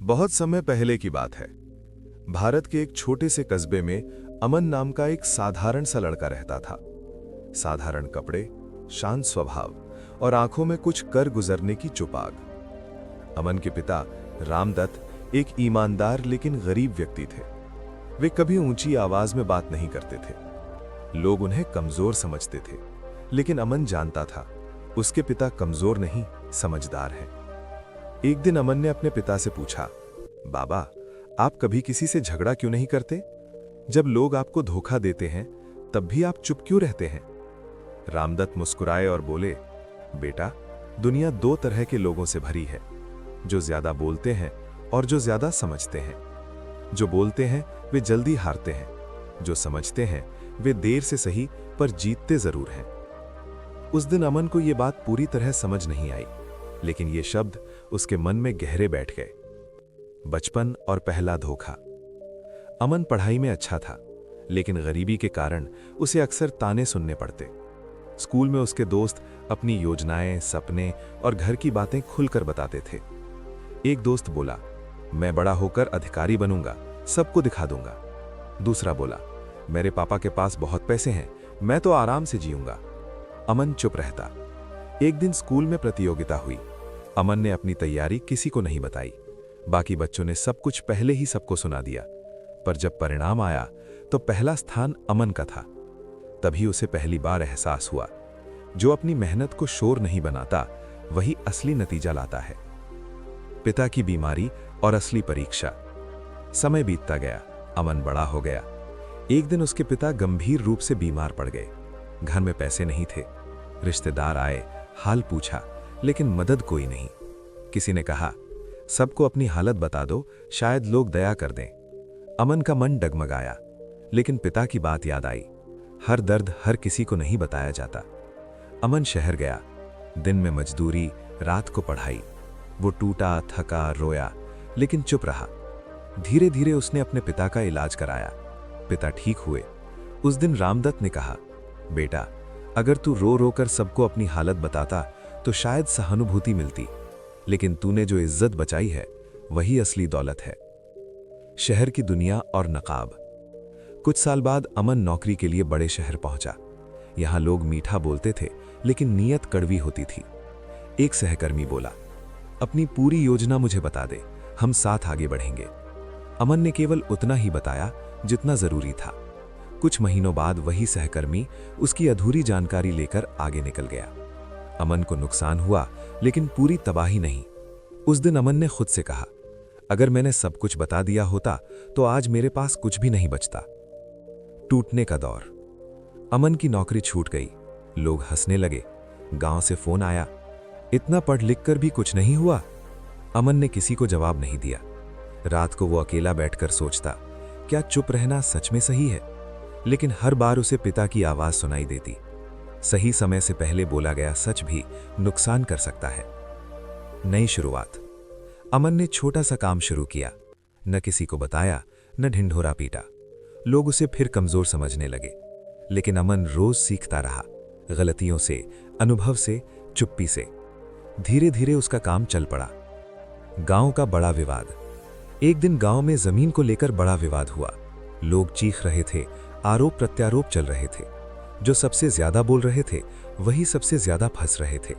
बहुत समय पहले की बात है। भारत के एक छोटे से कस्बे में अमन नाम का एक साधारण सा लड़का रहता था। साधारण कपड़े, शांत स्वभाव और आंखों में कुछ कर गुजरने की चुपाग। अमन के पिता रामदत्त एक ईमानदार लेकिन गरीब व्यक्ति थे। वे कभी ऊंची आवाज में बात नहीं करते थे। लोग उन्हें कमजोर समझते थे, लेकिन अमन जानता था उसके पिता कमजोर नहीं, समझदार हैं। एक दिन अमन ने अपने पिता से पूछा, बाबा, आप कभी किसी से झगड़ा क्यों नहीं करते? जब लोग आपको धोखा देते हैं तब भी आप चुप क्यों रहते हैं? रामदत्त मुस्कुराए और बोले, बेटा, दुनिया दो तरह के लोगों से भरी है, जो ज्यादा बोलते हैं और जो ज्यादा समझते हैं। जो बोलते हैं वे जल्दी हारते हैं, जो समझते हैं वे देर से सही पर जीतते जरूर हैं। उस दिन अमन को यह बात पूरी तरह समझ नहीं आई, लेकिन ये शब्द उसके मन में गहरे बैठ गए। बचपन और पहला धोखा। अमन पढ़ाई में अच्छा था, लेकिन गरीबी के कारण उसे अक्सर ताने सुनने पड़ते। स्कूल में उसके दोस्त अपनी योजनाएं, सपने और घर की बातें खुलकर बताते थे। एक दोस्त बोला, मैं बड़ा होकर अधिकारी बनूंगा, सबको दिखा दूंगा। दूसरा बोला, मेरे पापा के पास बहुत पैसे हैं, मैं तो आराम से जीऊंगा। अमन चुप रहता। एक दिन स्कूल में प्रतियोगिता हुई। अमन ने अपनी तैयारी किसी को नहीं बताई। बाकी बच्चों ने सब कुछ पहले ही सबको सुना दिया, पर जब परिणाम आया तो पहला स्थान अमन का था। तभी उसे पहली बार एहसास हुआ, जो अपनी मेहनत को शोर नहीं बनाता वही असली नतीजा लाता है। पिता की बीमारी और असली परीक्षा। समय बीतता गया, अमन बड़ा हो गया। एक दिन उसके पिता गंभीर रूप से बीमार पड़ गए। घर में पैसे नहीं थे। रिश्तेदार आए, हाल पूछा, लेकिन मदद कोई नहीं। किसी ने कहा, सबको अपनी हालत बता दो, शायद लोग दया कर दें। अमन का मन डगमगाया, लेकिन पिता की बात याद आई। हर दर्द हर किसी को नहीं बताया जाता। अमन शहर गया। दिन में मजदूरी, रात को पढ़ाई। वो टूटा, थका, रोया, लेकिन चुप रहा। धीरे धीरे उसने अपने पिता का इलाज कराया। पिता ठीक हुए। उस दिन रामदत्त ने कहा, बेटा, अगर तू रो रो कर सबको अपनी हालत बताता तो शायद सहानुभूति मिलती, लेकिन तूने जो इज्जत बचाई है वही असली दौलत है। शहर की दुनिया और नकाब। कुछ साल बाद अमन नौकरी के लिए बड़े शहर पहुंचा। यहां लोग मीठा बोलते थे, लेकिन नीयत कड़वी होती थी। एक सहकर्मी बोला, अपनी पूरी योजना मुझे बता दे, हम साथ आगे बढ़ेंगे। अमन ने केवल उतना ही बताया जितना जरूरी था। कुछ महीनों बाद वही सहकर्मी उसकी अधूरी जानकारी लेकर आगे निकल गया। अमन को नुकसान हुआ, लेकिन पूरी तबाही नहीं। उस दिन अमन ने खुद से कहा, अगर मैंने सब कुछ बता दिया होता तो आज मेरे पास कुछ भी नहीं बचता। टूटने का दौर। अमन की नौकरी छूट गई। लोग हंसने लगे। गांव से फोन आया, इतना पढ़ लिख कर भी कुछ नहीं हुआ। अमन ने किसी को जवाब नहीं दिया। रात को वो अकेला बैठकर सोचता, क्या चुप रहना सच में सही है? लेकिन हर बार उसे पिता की आवाज सुनाई देती, सही समय से पहले बोला गया सच भी नुकसान कर सकता है। नई शुरुआत। अमन ने छोटा सा काम शुरू किया। न किसी को बताया, न ढिंढोरा पीटा। लोग उसे फिर कमजोर समझने लगे, लेकिन अमन रोज सीखता रहा, गलतियों से, अनुभव से, चुप्पी से। धीरे धीरे उसका काम चल पड़ा। गांव का बड़ा विवाद। एक दिन गांव में जमीन को लेकर बड़ा विवाद हुआ। लोग चीख रहे थे, आरोप प्रत्यारोप चल रहे थे। जो सबसे ज्यादा बोल रहे थे वही सबसे ज्यादा फंस रहे थे।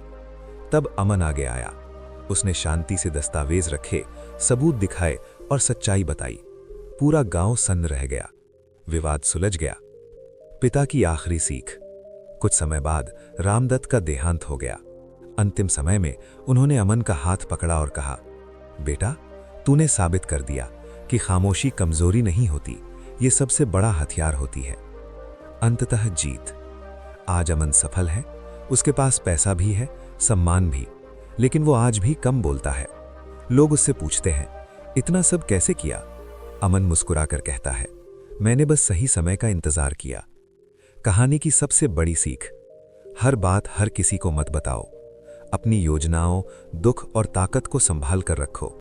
तब अमन आगे आया। उसने शांति से दस्तावेज रखे, सबूत दिखाए और सच्चाई बताई। पूरा गांव सन्न रह गया। विवाद सुलझ गया। पिता की आखिरी सीख। कुछ समय बाद रामदत्त का देहांत हो गया। अंतिम समय में उन्होंने अमन का हाथ पकड़ा और कहा, बेटा, तूने साबित कर दिया कि खामोशी कमजोरी नहीं होती, ये सबसे बड़ा हथियार होती है। अंततः जीत। आज अमन सफल है। उसके पास पैसा भी है, सम्मान भी, लेकिन वो आज भी कम बोलता है। लोग उससे पूछते हैं, इतना सब कैसे किया? अमन मुस्कुराकर कहता है, मैंने बस सही समय का इंतजार किया। कहानी की सबसे बड़ी सीख, हर बात हर किसी को मत बताओ। अपनी योजनाओं, दुख और ताकत को संभाल कर रखो।